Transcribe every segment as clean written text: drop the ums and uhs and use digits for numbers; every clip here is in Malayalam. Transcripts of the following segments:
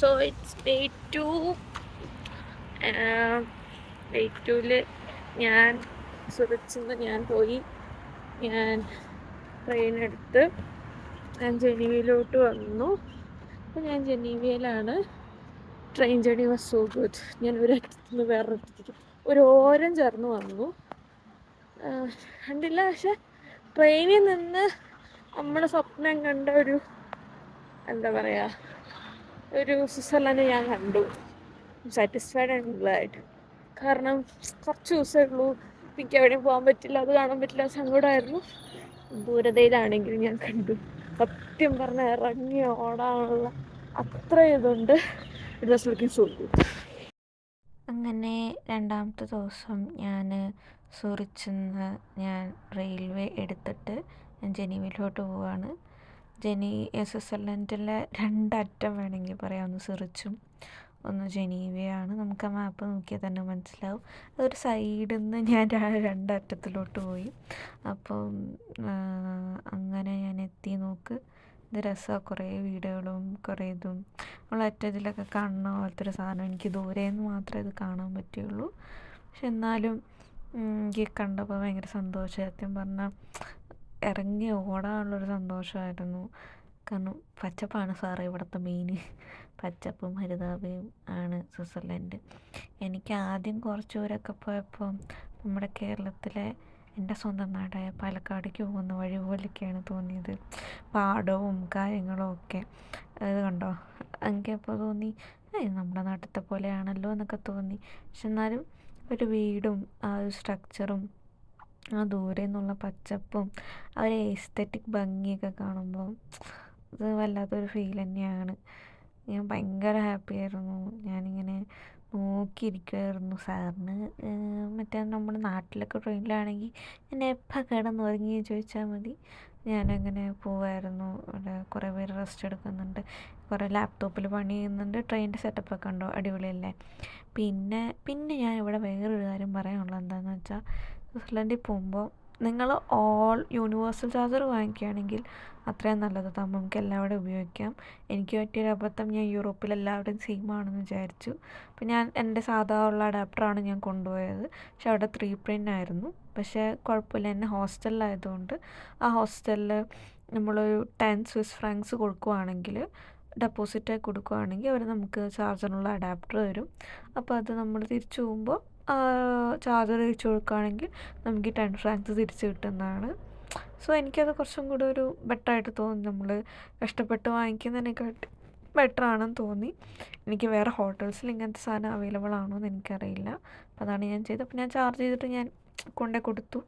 So its day 2. ഡേ 2-ൽ ഞാൻ സുരച്ചിന്ന് ഞാൻ പോയി. ഞാൻ ട്രെയിൻ എടുത്ത് ഞാൻ ജനീവയിലോട്ട് വന്നു. അപ്പോൾ ഞാൻ ജനീവയിലാണ്. Train journey was so good. ഞാൻ ഒരറ്റത്തുനിന്ന് വേറൊരറ്റത്തേക്ക് ഓരം ചേർന്ന് വന്നു. കണ്ടില്ല, പക്ഷെ ട്രെയിനിൽ നിന്ന് നമ്മുടെ സ്വപ്നം കണ്ട ഒരു എന്താ പറയുക, ഒരു സ്വിറ്റ്സർലൻഡ് ഞാൻ കണ്ടു. Satisfied and GLAAD. കാരണം കുറച്ച് ദിവസമേ ഉള്ളൂ, എനിക്ക് എവിടെയും പോകാൻ പറ്റില്ല, അത് കാണാൻ പറ്റില്ല, സങ്കടമായിരുന്നു. ദൂരതയിലാണെങ്കിലും ഞാൻ കണ്ടു. സത്യം പറഞ്ഞാൽ ഇറങ്ങി ഓടാനുള്ള അത്ര ഇതുണ്ട്. It was looking so good. അങ്ങനെ രണ്ടാമത്തെ ദിവസം ഞാൻ സൂറിച്ചിൽ ഞാൻ റെയിൽവേ എടുത്തിട്ട് ഞാൻ ജനീവയിലോട്ട് പോവാണ്. സ്വിറ്റ്സർലൻഡിലെ രണ്ടറ്റം വേണമെങ്കിൽ പറയാം, ഒന്ന് സൂറിച്ചും ഒന്ന് ജനീവയാണ്. നമുക്ക് ആ മാപ്പ് നോക്കിയാൽ തന്നെ മനസ്സിലാവും. അതൊരു സൈഡിൽ നിന്ന് ഞാൻ രണ്ടറ്റത്തിലോട്ട് പോയി. അപ്പം അങ്ങനെ ഞാൻ എത്തി. നോക്ക്, ഇത് രസമാണ്. കുറേ വീടുകളും കുറേ ഇതും നമ്മൾ അറ്റത്തിലൊക്കെ കാണുന്ന പോലത്തെ ഒരു സാധനം. എനിക്ക് ദൂരെ നിന്ന് മാത്രമേ ഇത് കാണാൻ പറ്റുള്ളൂ. പക്ഷെ എന്നാലും എനിക്ക് കണ്ടപ്പോൾ ഭയങ്കര സന്തോഷം. സത്യം പറഞ്ഞാൽ ഇറങ്ങി ഓടാനുള്ളൊരു സന്തോഷമായിരുന്നു. കാരണം പച്ചപ്പാണ് സാറേ ഇവിടുത്തെ മെയിൻ. പച്ചപ്പും ഹരിതാഭയും ആണ് സ്വിറ്റ്സർലൻഡ്. എനിക്ക് ആദ്യം കുറച്ച് ദൂരമൊക്കെ പോയപ്പോൾ നമ്മുടെ കേരളത്തിലെ എൻ്റെ സ്വന്തം നാടായ പാലക്കാടേക്ക് പോകുന്ന വഴി പോലെയൊക്കെയാണ് തോന്നിയത്. പാടവും കാര്യങ്ങളും ഒക്കെ. അത് കണ്ടോ, എനിക്കപ്പോൾ തോന്നി നമ്മുടെ നാട്ടിലത്തെ പോലെയാണല്ലോ എന്നൊക്കെ തോന്നി. പക്ഷെ എന്നാലും ഒരു വീടും ആ ഒരു സ്ട്രക്ചറും ആ ദൂരെ നിന്നുള്ള പച്ചപ്പും ആ ഒരു എസ്തെറ്റിക് ഭംഗിയൊക്കെ കാണുമ്പോൾ അത് വല്ലാത്തൊരു ഫീൽ തന്നെയാണ്. ഞാൻ ഭയങ്കര ഹാപ്പി ആയിരുന്നു. ഞാനിങ്ങനെ നോക്കിയിരിക്കുമായിരുന്നു. സാറിന് മറ്റേ നമ്മുടെ നാട്ടിലൊക്കെ ട്രെയിനിലാണെങ്കിൽ ഞാൻ എപ്പോൾ കിടന്നുറങ്ങി ചോദിച്ചാൽ മതി, ഞാനങ്ങനെ പോവായിരുന്നു. അവിടെ കുറേ പേര് റെസ്റ്റ് എടുക്കുന്നുണ്ട്, കുറേ ലാപ്ടോപ്പിൽ പണി ചെയ്യുന്നുണ്ട്. ട്രെയിനിൻ്റെ സെറ്റപ്പൊക്കെ ഉണ്ടോ, അടിപൊളിയല്ലേ. പിന്നെ ഞാൻ ഇവിടെ വേറൊരു കാര്യം പറയാനുള്ളത് എന്താണെന്ന് വെച്ചാൽ, സ്വിറ്റ്സർലൻഡിൽ പോകുമ്പോൾ നിങ്ങൾ ഓൾ യൂണിവേഴ്സൽ ചാർജർ വാങ്ങിക്കുകയാണെങ്കിൽ അത്രയും നല്ലത്. അതാകുമ്പോൾ നമുക്ക് എല്ലാവരുടെയും ഉപയോഗിക്കാം. എനിക്ക് പറ്റിയൊരു അബദ്ധം, ഞാൻ യൂറോപ്പിൽ എല്ലാവരുടെയും സെയിം ആണെന്ന് വിചാരിച്ചു. അപ്പോൾ ഞാൻ എൻ്റെ സാധാ ഉള്ള അഡാപ്റ്ററാണ് ഞാൻ കൊണ്ടുപോയത്. പക്ഷെ അവിടെ 3 പിൻ ആയിരുന്നു. പക്ഷേ കുഴപ്പമില്ല, എന്നെ ഹോസ്റ്റലിലായതുകൊണ്ട് ആ ഹോസ്റ്റലിൽ നമ്മളൊരു 10 സ്വിസ് ഫ്രാങ്ക്സ് കൊടുക്കുകയാണെങ്കിൽ, ഡെപ്പോസിറ്റായി കൊടുക്കുകയാണെങ്കിൽ അവർ നമുക്ക് ചാർജറിനുള്ള അഡാപ്റ്റർ തരും. അപ്പോൾ അത് നമ്മൾ തിരിച്ചു പോകുമ്പോൾ ചാർജർ തിരിച്ചു കൊടുക്കുകയാണെങ്കിൽ നമുക്ക് 10 ഫ്രാങ്ക്സ് തിരിച്ച് കിട്ടുന്നതാണ്. സോ എനിക്കത് കുറച്ചും കൂടെ ഒരു ബെറ്ററായിട്ട് തോന്നി. നമ്മൾ കഷ്ടപ്പെട്ട് വാങ്ങിക്കുന്നതിനെക്കാട്ടി ബെറ്ററാണെന്ന് തോന്നി. എനിക്ക് വേറെ ഹോട്ടൽസിൽ ഇങ്ങനത്തെ സാധനം അവൈലബിൾ ആണോ എന്ന് എനിക്കറിയില്ല. അപ്പോൾ അതാണ് ഞാൻ ചെയ്തത്. അപ്പോൾ ഞാൻ ചാർജ് ചെയ്തിട്ട് ഞാൻ കൊണ്ടേ കൊടുത്തു.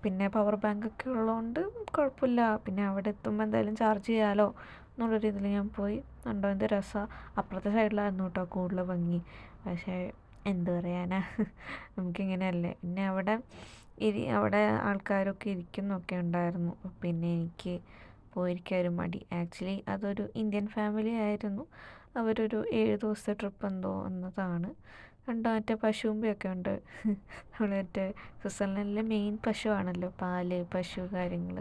പിന്നെ പവർ ബാങ്കൊക്കെ ഉള്ളതുകൊണ്ട് കുഴപ്പമില്ല. പിന്നെ അവിടെ എത്തുമ്പോൾ എന്തായാലും ചാർജ് ചെയ്യാമല്ലോ എന്നുള്ളൊരു ഇതിൽ ഞാൻ പോയി. കണ്ടോ എന്ത് രസമാണ്. അപ്പുറത്തെ സൈഡിലായിരുന്നു കേട്ടോ കൂടുതൽ ഭംഗി. പക്ഷേ എന്ത് പറയാനാ, നമുക്കിങ്ങനെയല്ലേ. പിന്നെ അവിടെ ആൾക്കാരൊക്കെ ഇരിക്കുന്നൊക്കെ ഉണ്ടായിരുന്നു. പിന്നെ എനിക്ക് പോയിരിക്കാൻ ഒരു മടി. ആക്ച്വലി അതൊരു ഇന്ത്യൻ ഫാമിലി ആയിരുന്നു. അവരൊരു 7 ദിവസത്തെ ട്രിപ്പ് എന്തോ വന്നതാണ്. കണ്ടോ, മറ്റേ പശുമ്പിയൊക്കെ ഉണ്ട്. നമ്മൾ മറ്റേ സ്വിറ്റ്സർലൻഡിലെ മെയിൻ പശുവാണല്ലോ, പാല്, പശു കാര്യങ്ങൾ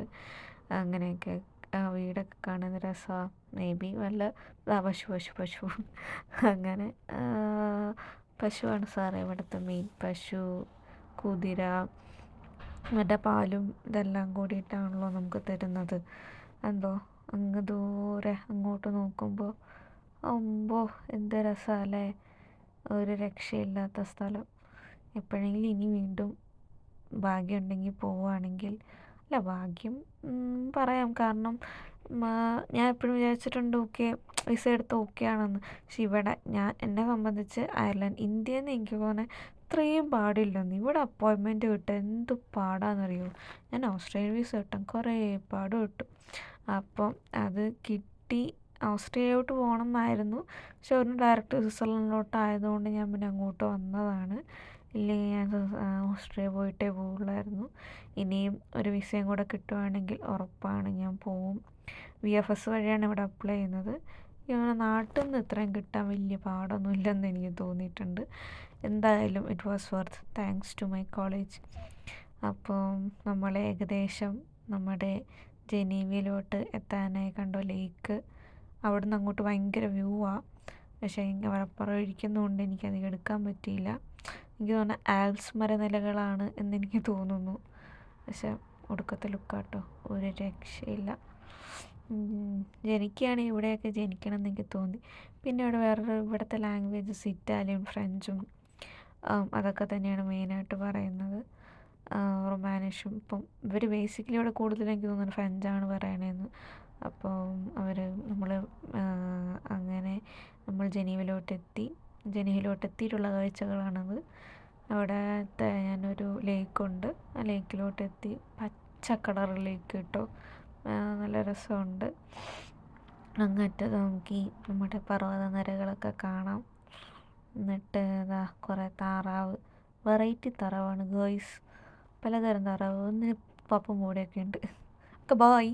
അങ്ങനെയൊക്കെ. ആ വീടൊക്കെ കാണുന്ന രസമാണ്. മേ ബി വല്ല പശു അങ്ങനെ പശുവാണ് സാറേ ഇവിടുത്തെ മെയിൻ. പശു, കുതിര, മറ്റേ പാലും ഇതെല്ലാം കൂടിയിട്ടാണല്ലോ നമുക്ക് തരുന്നത്. എന്തോ അങ്ങ് ദൂരെ അങ്ങോട്ട് നോക്കുമ്പോൾ എന്ത് രസമല്ലേ. ഒരു രക്ഷയില്ലാത്ത സ്ഥലം. എപ്പോഴെങ്കിലും ഇനി വീണ്ടും ഭാഗ്യമുണ്ടെങ്കിൽ പോവുകയാണെങ്കിൽ, അല്ല ഭാഗ്യം പറയാം, കാരണം ഞാൻ എപ്പോഴും വിചാരിച്ചിട്ടുണ്ട് ഓക്കെ വിസ എടുത്ത് ഓക്കെ ആണെന്ന്. പക്ഷെ ഇവിടെ എന്നെ സംബന്ധിച്ച് അയർലൻഡ്, ഇന്ത്യയിൽ നിന്ന് എനിക്ക് തോന്നുന്നത് ഇത്രയും പാടില്ലെന്ന്. ഇവിടെ അപ്പോയിൻമെൻറ്റ് കിട്ടാൻ എന്ത് പാടാണെന്നറിയോ. ഞാൻ ഓസ്ട്രേലിയൻ വിസ കിട്ടാൻ കുറേ പാട് കിട്ടും. അപ്പം അത് കിട്ടി. ഓസ്ട്രേലിയയിലോട്ട് പോകണം എന്നായിരുന്നു. പക്ഷെ ഒരു ഡയറക്റ്റ് സ്വിറ്റ്സർലൻഡിലോട്ട് ആയതുകൊണ്ട് ഞാൻ പിന്നെ അങ്ങോട്ട് വന്നതാണ്. ഇല്ലെങ്കിൽ ഞാൻ ഓസ്ട്രേലിയ പോയിട്ടേ പോവുള്ളായിരുന്നു. ഇനിയും ഒരു വിസയും കൂടെ കിട്ടുവാണെങ്കിൽ ഉറപ്പാണ് ഞാൻ പോവും. VFS വഴിയാണ് ഇവിടെ അപ്ലൈ ചെയ്യുന്നത്. ഇങ്ങനെ നാട്ടിൽ നിന്ന് ഇത്രയും കിട്ടാൻ വലിയ പാടൊന്നും ഇല്ലെന്ന് എനിക്ക് തോന്നിയിട്ടുണ്ട്. എന്തായാലും it was worth, thanks to my college. അപ്പം നമ്മൾ ഏകദേശം നമ്മുടെ ജനീവയിലോട്ട് എത്താനായി. കണ്ടോ ലേക്ക്, അവിടെ നിന്ന് അങ്ങോട്ട് ഭയങ്കര വ്യൂ ആണ്. പക്ഷേ അവിടെ അപ്പുറം ഇരിക്കുന്നതുകൊണ്ട് എനിക്കധികം എടുക്കാൻ പറ്റിയില്ല. എനിക്ക് തോന്നുന്നത് ആൽപ്സ് മരനിലകളാണ് എന്നെനിക്ക് തോന്നുന്നു. പക്ഷെ ഒടുക്കത്തെ ലുക്കാട്ടോ, ഒരു രക്ഷയില്ല. ജനിക്കുകയാണെങ്കിൽ ഇവിടെയൊക്കെ ജനിക്കണം എന്നെനിക്ക് തോന്നി. പിന്നെ ഇവിടെ വേറൊരു ഇവിടുത്തെ ലാംഗ്വേജസ് ഇറ്റാലിയൻ, ഫ്രഞ്ചും അതൊക്കെ തന്നെയാണ് മെയിനായിട്ട് പറയുന്നത്. റൊമാനിഷും. ഇപ്പം ഇവർ ബേസിക്കലി ഇവിടെ കൂടുതലും എനിക്ക് തോന്നുന്നു ഫ്രഞ്ചാണ് പറയണതെന്ന്. അപ്പോൾ അങ്ങനെ നമ്മൾ ജനീവയിലോട്ടെത്തിയിട്ടുള്ള കാഴ്ചകളാണത്. അവിടത്തെ ഞാനൊരു ലേക്കുണ്ട്, ആ ലേക്കിലോട്ടെത്തി. പച്ച കളർ ലേക്ക് കേട്ടോ, നല്ല രസമുണ്ട്. അങ്ങറ്റത്ത് നമുക്ക് ഈ നമ്മുടെ പർവ്വത നിരകളൊക്കെ കാണാം. എന്നിട്ട് കുറേ താറാവ്, വെറൈറ്റി താറാവാണ് ഗേയ്സ്, പലതരം താറാവ്, ഒന്ന് പപ്പും കൂടെയൊക്കെ ഉണ്ട്. Okay, bye.